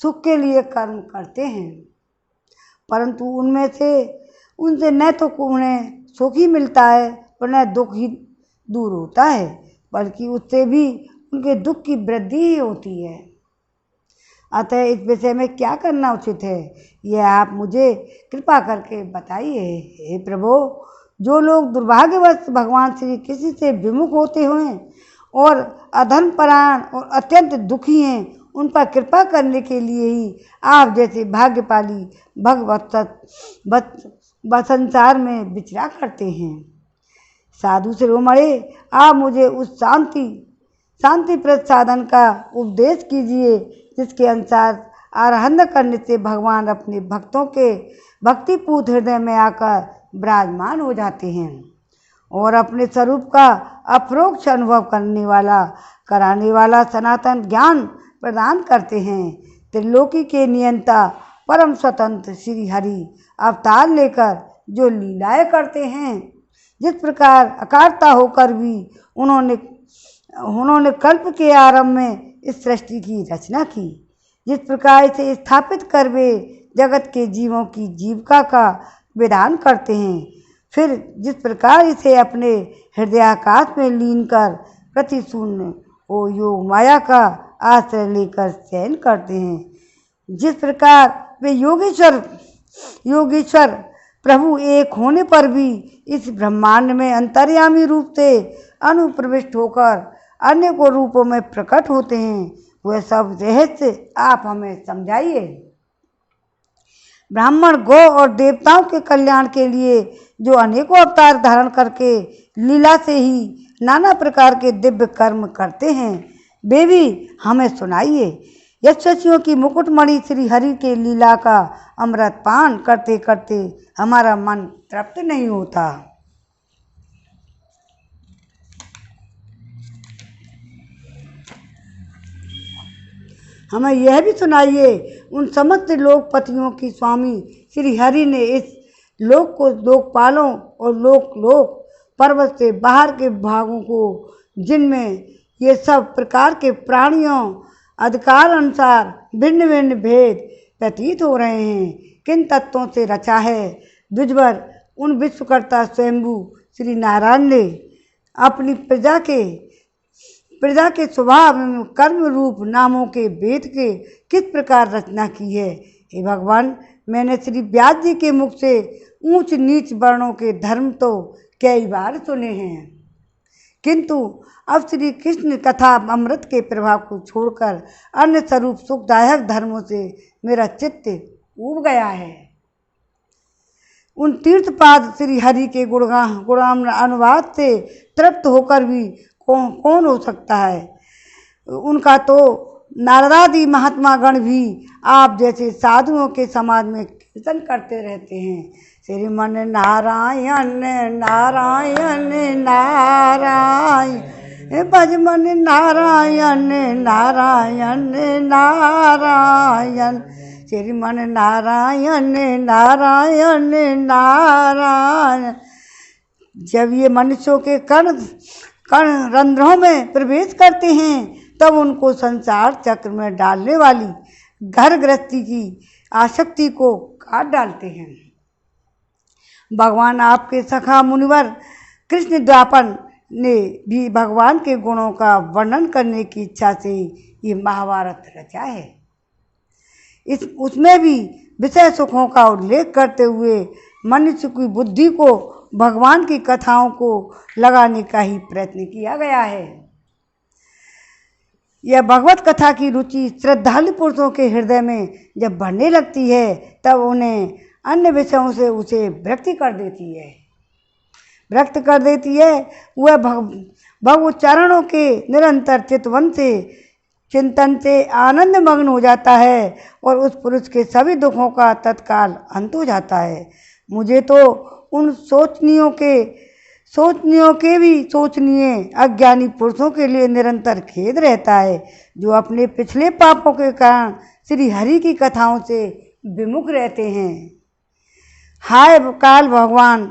सुख के लिए कर्म करते हैं, परंतु उनसे न तो उन्हें सुख ही मिलता है और न दुख ही दूर होता है, बल्कि उससे भी उनके दुख की वृद्धि ही होती है। अतः इस विषय में क्या करना उचित है, यह आप मुझे कृपा करके बताइए। हे प्रभु, जो लोग दुर्भाग्यवश भगवान श्री कृष्ण से विमुख होते हुए और अधर्मपरायण और अत्यंत दुखी हैं, उन पर कृपा करने के लिए ही आप जैसे भाग्यपाली भगवत संसार में विचरा करते हैं। साधु शिरोमणि, आप मुझे उस शांतिप्रद साधन का उपदेश कीजिए जिसके अनुसार आराधना करने से भगवान अपने भक्तों के भक्तिपूत हृदय में आकर विराजमान हो जाते हैं और अपने स्वरूप का अपरोक्ष अनुभव कराने वाला सनातन ज्ञान प्रदान करते हैं। त्रिलोकी के नियंता परम स्वतंत्र श्री हरि अवतार लेकर जो लीलाएं करते हैं, जिस प्रकार अकारता होकर भी उन्होंने कल्प के आरंभ में इस सृष्टि की रचना की, जिस प्रकार इसे स्थापित कर वे जगत के जीवों की जीविका का विधान करते हैं, फिर जिस प्रकार इसे अपने हृदयाकाश में लीन कर प्रतिशून्य ओ योग माया का आश्रय लेकर शयन करते हैं, जिस प्रकार वे योगेश्वर प्रभु एक होने पर भी इस ब्रह्मांड में अंतर्यामी रूप से अनुप्रविष्ट होकर अनेकों रूपों में प्रकट होते हैं, वह सब रहस्य आप हमें समझाइए। ब्राह्मण, गौ और देवताओं के कल्याण के लिए जो अनेकों अवतार धारण करके लीला से ही नाना प्रकार के दिव्य कर्म करते हैं, वे भी हमें सुनाइए। यशस्वियों की मुकुटमणि श्री हरि के लीला का अमृत पान करते करते हमारा मन तृप्त नहीं होता। हमें यह भी सुनाइए, उन समस्त लोकपतियों की स्वामी श्री हरि ने इस लोक को लोकपालों और लोक पर्वत से बाहर के भागों को, जिनमें ये सब प्रकार के प्राणियों अधिकार अनुसार भिन्न भिन्न भेद प्रतीत हो रहे हैं, किन तत्वों से रचा है। द्विजवर उन विश्वकर्ता स्वयंभू श्री नारायण ने अपनी प्रजा के स्वभाव एवं कर्म रूप नामों के वेद के किस प्रकार रचना की है। हे भगवान, मैंने श्री व्यास जी के मुख से ऊंच नीच वर्णों के धर्म तो कई बार सुने हैं, किंतु अब श्री कृष्ण कथा अमृत के प्रभाव को छोड़कर अन्य स्वरूप सुखदायक धर्मों से मेरा चित्त ऊब गया है। उन तीर्थपाद श्री हरि के गुणगान अनुवाद से तृप्त होकर भी कौन हो सकता है। उनका तो नारदादि महात्मा गण भी आप जैसे साधुओं के समाज में कीर्तन करते रहते हैं। श्रीमन नारायण नारायण नारायण, भजमन नारायण नारायण नारायण, श्रीमन नारायण नारायण नारायण। जब ये मनुष्यों के कण रंध्रों में प्रवेश करते हैं, तब उनको संसार चक्र में डालने वाली घर गृहस्थी की आसक्ति को काट डालते हैं। भगवान आपके सखा मुनिवर कृष्ण द्वापर ने भी भगवान के गुणों का वर्णन करने की इच्छा से ये महाभारत रचा है। उसमें भी विषय सुखों का उल्लेख करते हुए मनुष्य की बुद्धि को भगवान की कथाओं को लगाने का ही प्रयत्न किया गया है। यह भगवत कथा की रुचि श्रद्धालु पुरुषों के हृदय में जब बढ़ने लगती है, तब उन्हें अन्य विषयों से उसे विरक्ति कर देती है। व्यक्त कर देती है, वह भगवत चरणों के निरंतर चितवन से चिंतन से आनंद मग्न हो जाता है और उस पुरुष के सभी दुखों का तत्काल अंत हो जाता है। मुझे तो उन सोचनियों के भी सोचनीय अज्ञानी पुरुषों के लिए निरंतर खेद रहता है, जो अपने पिछले पापों के कारण श्री हरि की कथाओं से विमुख रहते हैं। हाय काल भगवान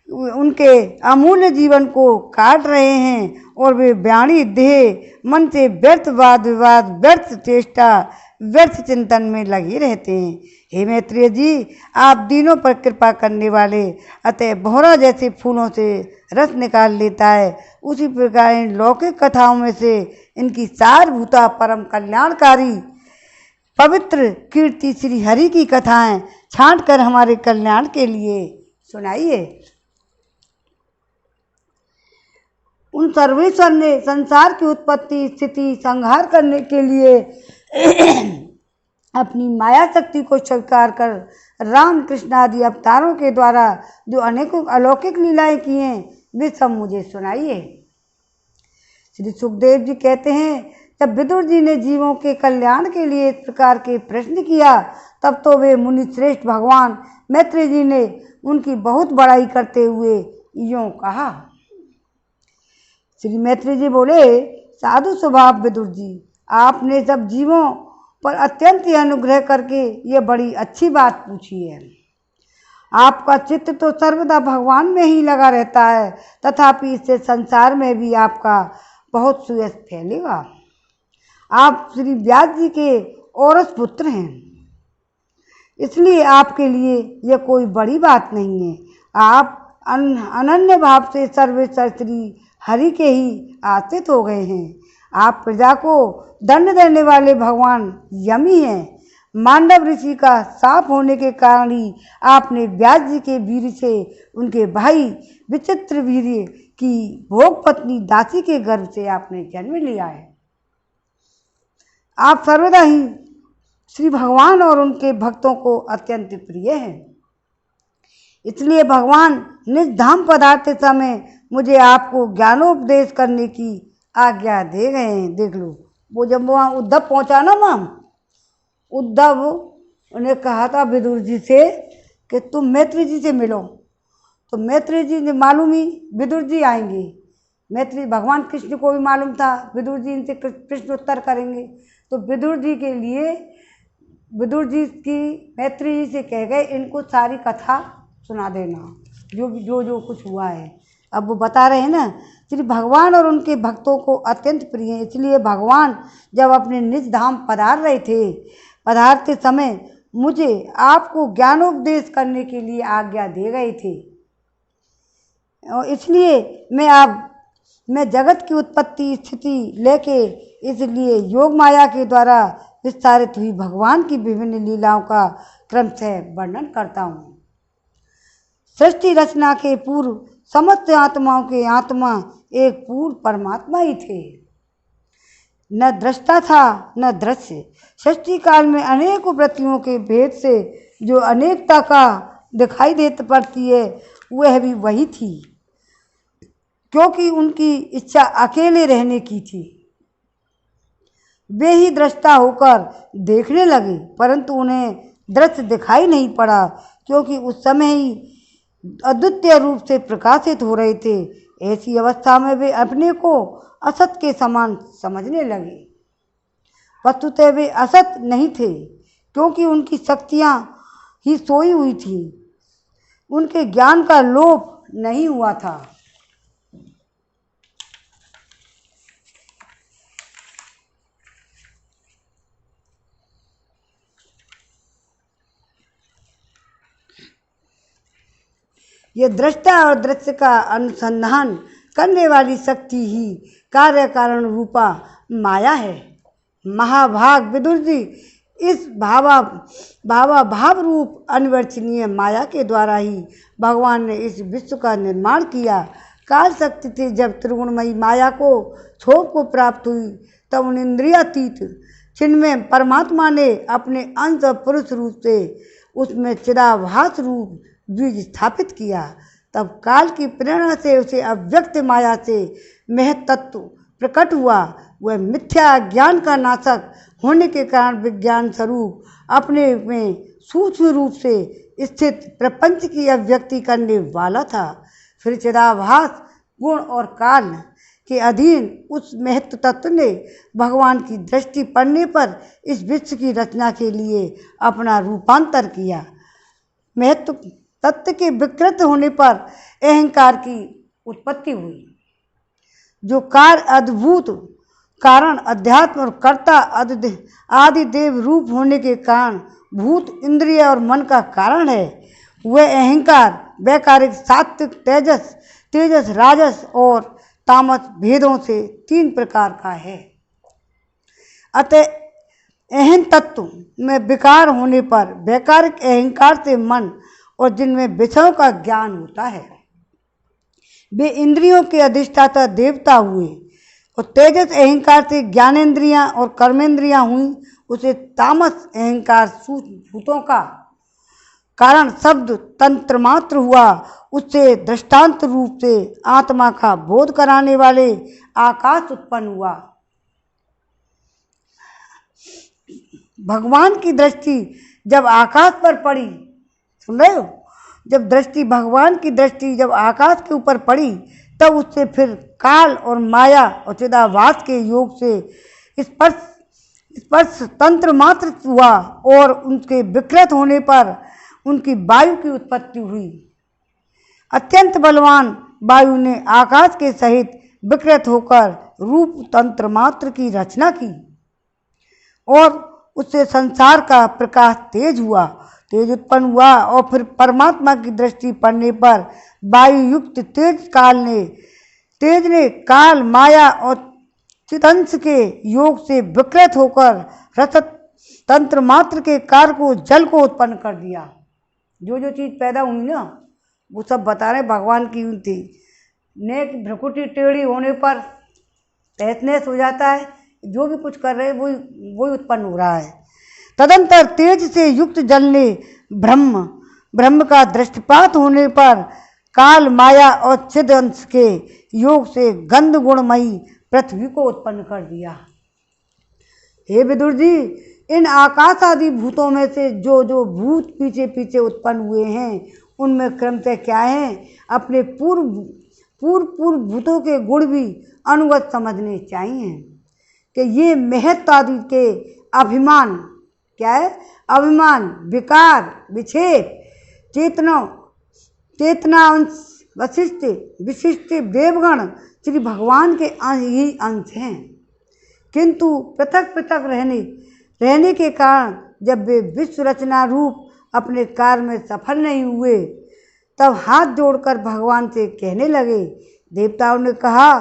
उनके अमूल्य जीवन को काट रहे हैं और वे व्याणी देह मन से व्यर्थ वाद विवाद, व्यर्थ चेष्टा, व्यर्थ चिंतन में लगे रहते हैं। हे मैत्रेय जी, आप दीनों पर कृपा करने वाले, अतः बोहरा जैसे फूलों से रस निकाल लेता है, उसी प्रकार इन लौकिक कथाओं में से इनकी सारभूता परम कल्याणकारी पवित्र कीर्ति श्री हरि की कथाएं छांट कर हमारे कल्याण के लिए सुनाइए। उन सर्वेश्वर ने संसार की उत्पत्ति स्थिति संहार करने के लिए अपनी माया शक्ति को स्वीकार कर राम कृष्ण आदि अवतारों के द्वारा जो अनेकों अलौकिक लीलाएं की हैं, वे सब मुझे सुनाइए। श्री सुखदेव जी कहते हैं, जब विदुर जी ने जीवों के कल्याण के लिए इस प्रकार के प्रश्न किया, तब तो वे मुनि श्रेष्ठ भगवान मैत्रेय जी ने उनकी बहुत बड़ाई करते हुए यूँ कहा। श्री मैत्रेय जी बोले, साधु स्वभाव विदुर जी, आपने सब जीवों पर अत्यंत ही अनुग्रह करके ये बड़ी अच्छी बात पूछी है। आपका चित्त तो सर्वदा भगवान में ही लगा रहता है, तथापि इससे संसार में भी आपका बहुत सुयश फैलेगा। आप श्री व्यास जी के औरस पुत्र हैं, इसलिए आपके लिए यह कोई बड़ी बात नहीं है। आप अनन्य भाव से सर्वेश्वर श्री हरि के ही आश्रित हो गए हैं। आप प्रजा को दंड देने वाले भगवान यमी हैं। मांडव ऋषि का साप होने के कारण ही आपने व्यास जी के वीर से उनके भाई विचित्र वीर की भोग पत्नी दासी के गर्भ से आपने जन्म लिया है। आप सर्वदा ही श्री भगवान और उनके भक्तों को अत्यंत प्रिय हैं। इसलिए भगवान निज धाम पधारते समय मुझे आपको ज्ञानोपदेश करने की आज्ञा दे गए हैं। देख लो, वो जब वहाँ उद्धव पहुँचा ना, माम उद्धव उन्हें कहा था विदुर जी से कि तुम मैत्रेय जी से मिलो, तो मैत्रेय जी ने मालूम ही विदुर जी आएंगे। मैत्रेय भगवान कृष्ण को भी मालूम था विदुर जी इनसे प्रश्न उत्तर करेंगे, तो विदुर जी के लिए विदुर जी की मैत्रेय जी से कह गए, इनको सारी कथा सुना देना जो कुछ हुआ है। अब वो बता रहे हैं ना, श्री भगवान और उनके भक्तों को अत्यंत प्रिय है। इसलिए भगवान जब अपने निज धाम पधारते समय मुझे आपको ज्ञानोपदेश करने के लिए आज्ञा दे गए थे। और इसलिए मैं जगत की उत्पत्ति स्थिति लेके इसलिए योग माया के द्वारा विस्तारित हुई भगवान की विभिन्न लीलाओं का क्रमशः वर्णन करता हूँ। सृष्टि रचना के पूर्व समस्त आत्माओं के आत्मा एक पूर्ण परमात्मा ही थे। न दृष्टा था न दृश्य। सृष्टि काल में अनेकों वृत्तियों के भेद से जो अनेकता का दिखाई देती पड़ती है, वह भी वही थी, क्योंकि उनकी इच्छा अकेले रहने की थी। वे ही दृष्टा होकर देखने लगे, परंतु उन्हें दृश्य दिखाई नहीं पड़ा, क्योंकि उस समय ही अद्वितीय रूप से प्रकाशित हो रहे थे। ऐसी अवस्था में वे अपने को असत के समान समझने लगे। वस्तुतः वे असत नहीं थे, क्योंकि उनकी शक्तियाँ ही सोई हुई थी, उनके ज्ञान का लोप नहीं हुआ था। यह दृष्टा और दृश्य का अनुसंधान करने वाली शक्ति ही कार्य कारण रूपा माया है। महाभाग विदुर जी, इस भाव रूप अनिवर्चनीय माया के द्वारा ही भगवान ने इस विश्व का निर्माण किया। काल शक्ति से जब त्रिगुणमयी माया को छोप को प्राप्त हुई, तब उन इंद्रियातीत जिनमें परमात्मा ने अपने अंश पुरुष रूप से उसमें चिदाभास रूप बीज स्थापित किया। तब काल की प्रेरणा से उसे अव्यक्त माया से महत तत्व प्रकट हुआ। वह मिथ्या ज्ञान का नाशक होने के कारण विज्ञान स्वरूप अपने में सूक्ष्म रूप से स्थित प्रपंच की अभिव्यक्ति करने वाला था। फिर चिदाभास गुण और काल के अधीन उस महत्व तत्व ने भगवान की दृष्टि पड़ने पर इस विश्व की रचना के लिए अपना रूपांतर किया। महत्व तत्व के विकृत होने पर अहंकार की उत्पत्ति हुई। जो कार्य अद्भुत कारण अध्यात्म और कर्ता आदि देव रूप होने के कारण भूत इंद्रिय और मन का कारण है, वह अहंकार वैकारिक सात्विक तेजस राजस और तामस भेदों से 3 प्रकार का है। अतः अहं तत्व में विकार होने पर वैकारिक अहंकार से मन और जिनमें विषयों का ज्ञान होता है वे इंद्रियों के अधिष्ठाता देवता हुए, और तेजस अहंकार से ज्ञानेंद्रियां और कर्मेंद्रियां हुई। उसे तामस अहंकार सूक्ष्म भूतों का कारण शब्द तंत्र मात्र हुआ। उससे दृष्टांत रूप से आत्मा का बोध कराने वाले आकाश उत्पन्न हुआ। भगवान की दृष्टि जब आकाश पर पड़ी, सुन रहे हो, जब भगवान की दृष्टि जब आकाश के ऊपर पड़ी तब उससे फिर काल और माया और चिदाभास के योग से स्पर्श तंत्र मात्र हुआ, और उनके विकृत होने पर उनकी वायु की उत्पत्ति हुई। अत्यंत बलवान वायु ने आकाश के सहित विकृत होकर रूप तंत्र मात्र की रचना की, और उससे संसार का प्रकाश तेज उत्पन्न हुआ। और फिर परमात्मा की दृष्टि पड़ने पर वायु युक्त तेज ने काल माया और चिदंश के योग से विकृत होकर रस तंत्र मात्र के कार्य को जल को उत्पन्न कर दिया। जो चीज़ पैदा हुई ना वो सब बता रहे भगवान की थी। नेक भ्रकुटी टेढ़ी होने पर तहस नहस हो जाता है, जो भी कुछ कर रहे हैं वही उत्पन्न हो रहा है। तदंतर तेज से युक्त जल ने ब्रह्म का दृष्टिपात होने पर काल माया और चिद अंश के योग से गंध गुणमयी पृथ्वी को उत्पन्न कर दिया। हे विदुर जी, इन आकाश आदि भूतों में से जो भूत पीछे पीछे उत्पन्न हुए हैं उनमें क्रमशः क्या है, अपने पूर्व भूतों के गुण भी अनुगत समझने चाहिए कि ये महत्व आदि के अभिमान क्या है, अभिमान विकार विक्षेप चेतना अंश विशिष्ट देवगण श्री भगवान के ही अंश हैं, किंतु पृथक पृथक रहने के कारण जब वे विश्व रचना रूप अपने कार्य में सफल नहीं हुए तब हाथ जोड़कर भगवान से कहने लगे। देवताओं ने कहा,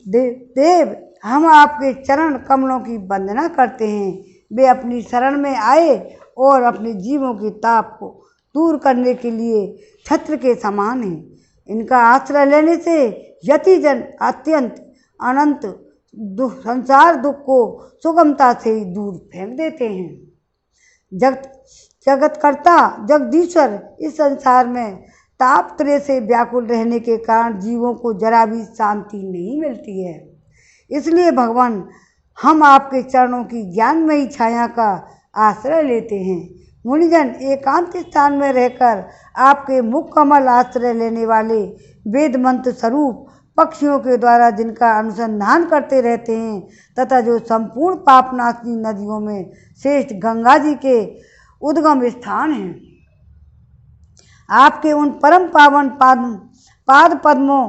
देव हम आपके चरण कमलों की वंदना करते हैं। वे अपनी शरण में आए और अपने जीवों के ताप को दूर करने के लिए छत्र के समान हैं। इनका आश्रय लेने से यतिजन अत्यंत अनंत संसार दुख को सुगमता से ही दूर फेंक देते हैं। जगतकर्ता जगदीश्वर इस संसार में ताप त्रय से व्याकुल रहने के कारण जीवों को जरा भी शांति नहीं मिलती है। इसलिए भगवान हम आपके चरणों की ज्ञानमयी छाया का आश्रय लेते हैं। मुनिजन एकांत स्थान में रहकर आपके मुख कमल आश्रय लेने वाले वेद मंत्र स्वरूप पक्षियों के द्वारा जिनका अनुसंधान करते रहते हैं तथा जो संपूर्ण पापनाशनी नदियों में श्रेष्ठ गंगा जी के उद्गम स्थान हैं, आपके उन परम पावन पाद पद्मों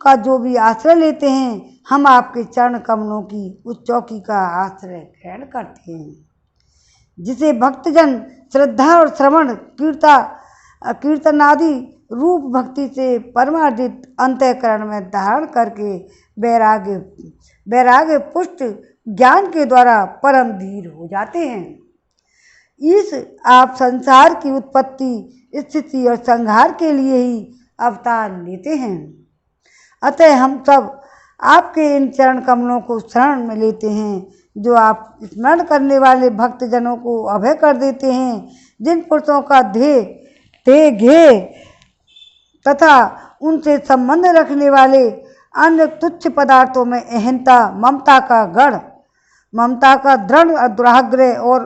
का जो भी आश्रय लेते हैं, हम आपके चरण कमलों की उस चौकी का आश्रय ग्रहण करते हैं, जिसे भक्तजन श्रद्धा और श्रवण कीर्तनादि रूप भक्ति से परमार्जित अंतःकरण में धारण करके वैराग्य पुष्ट ज्ञान के द्वारा परम धीर हो जाते हैं। इस आप संसार की उत्पत्ति स्थिति और संहार के लिए ही अवतार लेते हैं। अतः हम सब आपके इन चरण कमलों को शरण में लेते हैं, जो आप स्मरण करने वाले भक्तजनों को अभय कर देते हैं। जिन पुरुषों का ध्येय तथा उनसे संबंध रखने वाले अन्य तुच्छ पदार्थों में अहंता, ममता का दृढ़ दुराग्रह और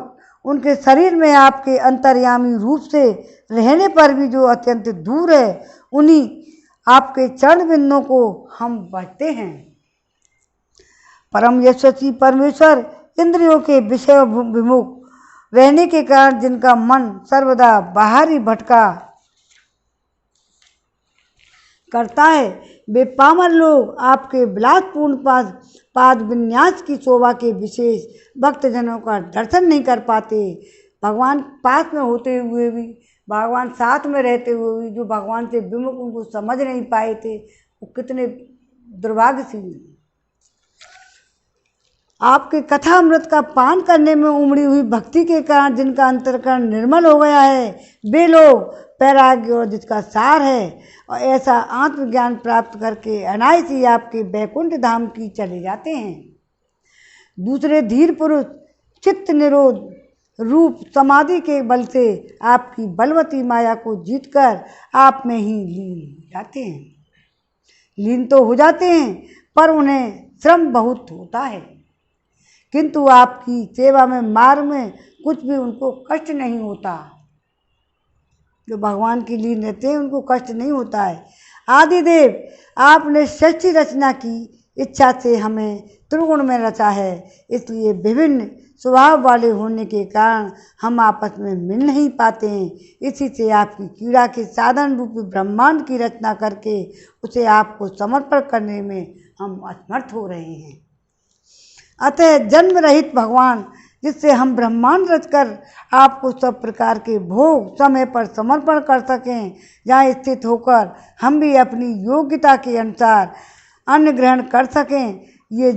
उनके शरीर में आपके अंतर्यामी रूप से रहने पर भी जो अत्यंत दूर है, उन्हीं आपके चरण बिंदुओं को हम भजते हैं। परम यशस्वी परमेश्वर इंद्रियों के विषय विमुख रहने के कारण जिनका मन सर्वदा बाहरी भटका करता है, वे पामर लोग आपके विलासपूर्ण पाद विन्यास की शोभा के विशेष भक्तजनों का दर्शन नहीं कर पाते। भगवान पास में होते हुए भी, भगवान साथ में रहते हुए भी जो भगवान से विमुख उनको समझ नहीं पाए थे, वो कितने दुर्भाग्यशील हैं। आपके कथा अमृत का पान करने में उमड़ी हुई भक्ति के कारण जिनका अंतःकरण निर्मल हो गया है, वे लोग वैराग्य और जिसका सार है, और ऐसा आत्मज्ञान प्राप्त करके अनायास ही आपके वैकुंठ धाम की चले जाते हैं। दूसरे धीर पुरुष चित्त निरोध रूप समाधि के बल से आपकी बलवती माया को जीतकर आप में ही लीन हो जाते हैं। लीन तो हो जाते हैं, पर उन्हें श्रम बहुत होता है, किंतु आपकी सेवा में मार्ग में कुछ भी उनको कष्ट नहीं होता। जो भगवान की लीन रहते हैं उनको कष्ट नहीं होता है। आदिदेव, आपने सृष्टि रचना की इच्छा से हमें त्रिगुण में रचा है, इसलिए विभिन्न स्वभाव वाले होने के कारण हम आपस में मिल नहीं पाते हैं। इसी से आपकी क्रीड़ा के साधन रूपी ब्रह्मांड की रचना करके उसे आपको समर्पण करने में हम असमर्थ हो रहे हैं। अतः जन्म रहित भगवान, जिससे हम ब्रह्मांड रचकर आपको सब प्रकार के भोग समय पर समर्पण कर सकें, जहाँ स्थित होकर हम भी अपनी योग्यता के अनुसार अन्न ग्रहण कर सकें। ये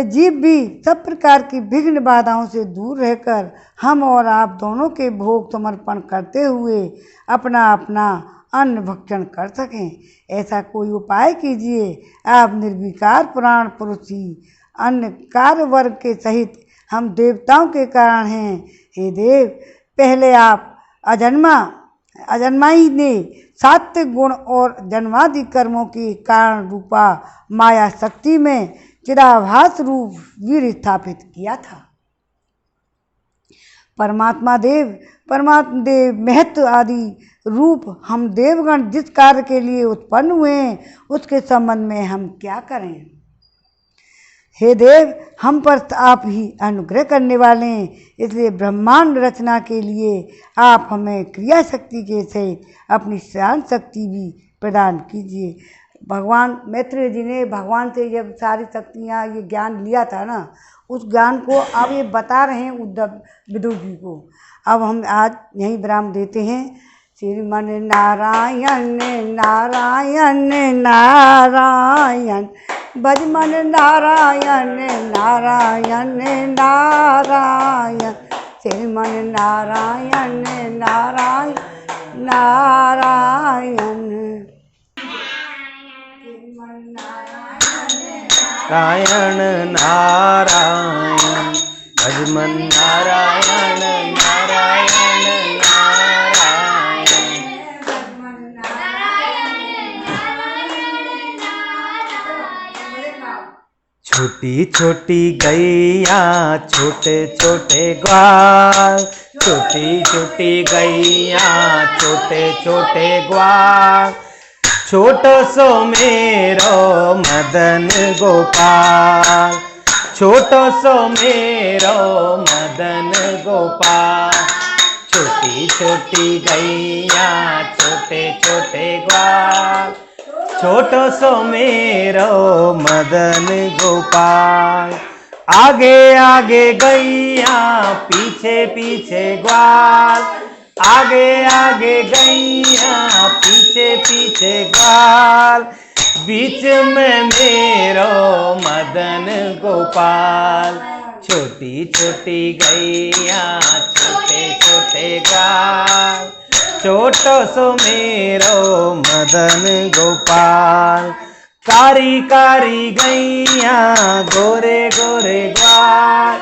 जीव भी सब प्रकार की विघ्न बाधाओं से दूर रहकर हम और आप दोनों के भोग समर्पण करते हुए अपना अपना अन्न भक्षण कर सकें। ऐसा कोई उपाय कीजिए। आप निर्विकार पुराण पुरुष ही अन्य कार्य वर्ग के सहित हम देवताओं के कारण हैं। हे देव, पहले आप अजन्माई ने सात्विक गुण और जन्मादि कर्मों के कारण रूपा माया शक्ति में चिदाभास रूप वीर स्थापित किया था। परमात्मा देव महत्व आदि रूप हम देवगण जिस कार्य के लिए उत्पन्न हुए हैं, उसके संबंध में हम क्या करें। हे देव, हम पर आप ही अनुग्रह करने वाले हैं, इसलिए ब्रह्मांड रचना के लिए आप हमें क्रिया शक्ति के सहित अपनी शांत शक्ति भी प्रदान कीजिए। भगवान मैत्रेय जी ने भगवान से जब सारी शक्तियाँ ये ज्ञान लिया था ना, उस ज्ञान को अब ये बता रहे हैं उद्धव विदुर जी को। अब हम आज यहीं विराम देते हैं। श्रीमन नारायण नारायण नारायण, भजमन नारायण नारायण नारायण, श्रीमन नारायण नारायण नारायण, नारायण नारायण, भजमन नारायण नारायण नारायण, छोटी छोटी गैया छोटे छोटे ग्वाल, छोटी छोटी गैया छोटे छोटे ग्वाल, छोटो सो मेरो मदन गोपाल, छोटो सो मेरो मदन गोपाल, छोटी छोटी गैया छोटे छोटे ग्वाल, छोटो सो मेरो मदन गोपाल, आगे आगे गैया पीछे पीछे ग्वाल, आगे आगे गैया पीछे पीछे ग्वाल, बीच में मेरो मदन गोपाल, छोटी छोटी गैया छोटे छोटे ग्वाल, छोटो सो मेरो मदन गोपाल, कारी कारी गैया गोरे गोरे ग्वाल,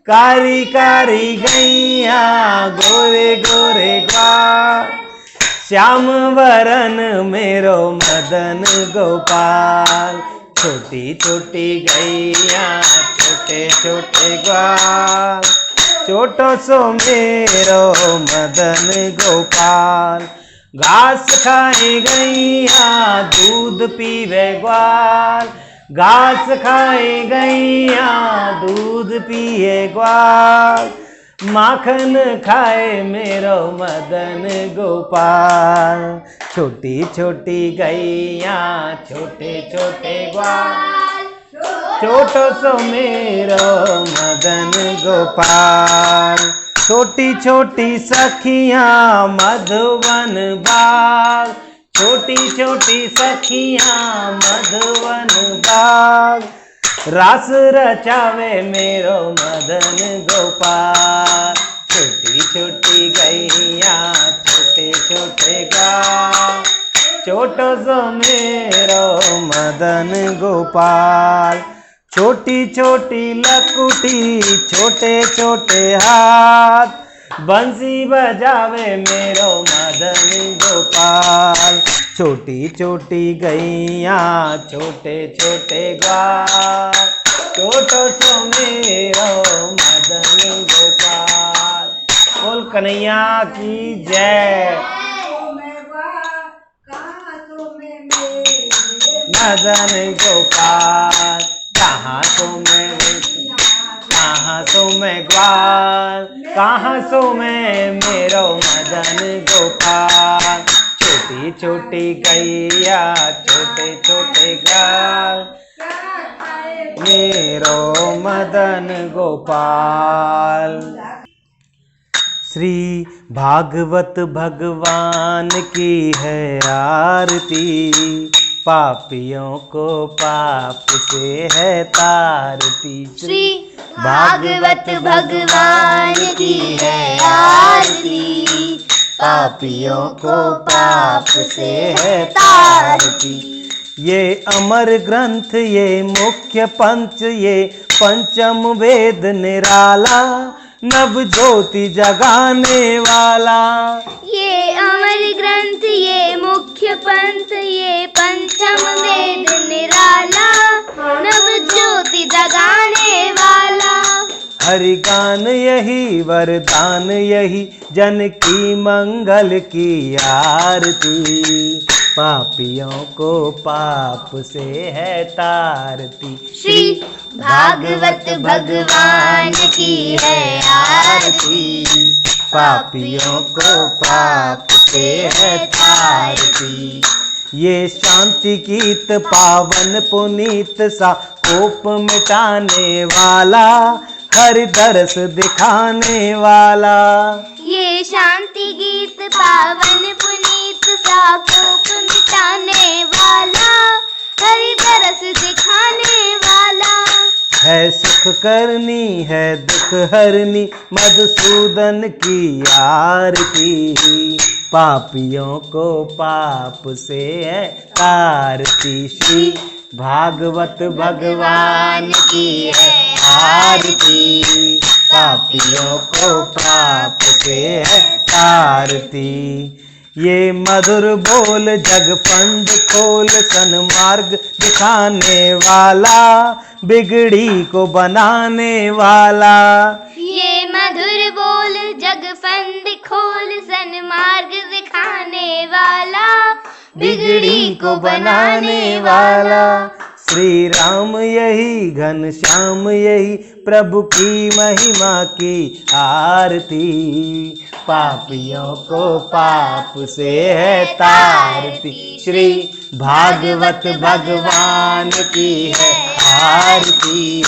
कारी कारी गैया गोरे गोरे ग्वाल, श्याम वरन मेरो मदन गोपाल। छोटी छोटी गैया छोटे छोटे ग्वाल, छोटो सो मेरो मदन गोपाल। घास खाए गैया दूध पीवे ग्वाल, घास खाए गैया दूध पिए ग्वाल। माखन खाए मेरो मदन गोपाल। छोटी छोटी गैया छोटे छोटे ग्वाल, छोटो सो मेरो मदन गोपाल। छोटी छोटी सखियाँ मधुवन बाग, छोटी छोटी सखियाँ मधुवन बाग। रास रचावे मेरो मदन गोपाल। छोटी छोटी गैया छोटे छोटे गाल, छोटो सो मेरो मदन गोपाल। छोटी छोटी लकुटी छोटे छोटे हाथ, बंसी बजावे मेरो मदन गोपाल। छोटी छोटी गैया छोटे छोटे ग्वाल, छोटो सो मेरो मदन गोपाल। बोल कन्हैया की जय। मदन गोपाल कहाँ सो मैं ग्वाल, कहाँ सो मैं मेरो मदन गोपाल। छोटी छोटी गैया छोटे छोटे ग्वाल, मेरो मदन गोपाल। श्री भागवत भगवान की है आरती, पापियों को पाप से है तारती। श्री भागवत भगवान की है आरती, पापियों को पाप से है तारती। ये अमर ग्रंथ ये मुख्य पंच ये पंचम वेद निराला, नव ज्योति जगाने वाला। ये अमर ग्रंथ ये मुख्य पंथ ये पंचम वेद निराला, नव ज्योति जगाने वाला। हरि गान यही वरदान यही जन की मंगल की आरती, पापियों को पाप से है तारती। श्री भागवत भगवान की है आरती, पापियों को पाप से है तारती। ये शांति गीत पावन पुनीत सा कोप मिटाने वाला, हर दरस दिखाने वाला। ये शांति गीत पावन पुनीत सा कोप मिटाने वाला, हरि तरस दिखाने वाला। है सुख करनी है दुख हरनी मधुसूदन की आरती, पापियों को पाप से है तारती। श्री भागवत भगवान की है आरती, पापियों को पाप से है तारती। ये मधुर बोल जग फंड खोल सन्मार्ग दिखाने वाला, बिगड़ी को बनाने वाला। ये मधुर बोल जग फंड खोल सन्मार्ग दिखाने वाला, बिगड़ी को बनाने वाला। श्री राम यही घनश्याम यही प्रभु की महिमा की आरती, पापियों को पाप से है तारती। श्री भागवत भगवान की है आरती,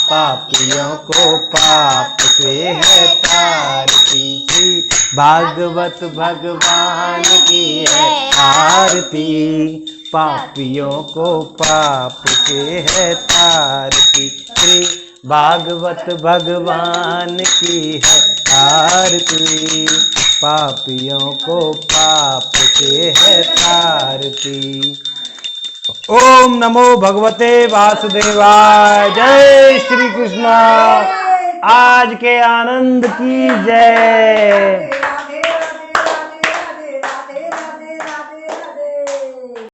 पापियों को पाप से है तारती। श्री भागवत भगवान की है आरती, पापियों को पाप से है तारती। श्री भागवत भगवान की है आरती, पापियों को पाप से है तारती। ओम नमो भगवते वासुदेवाय। जय श्री कृष्णा। आज के आनंद की जय।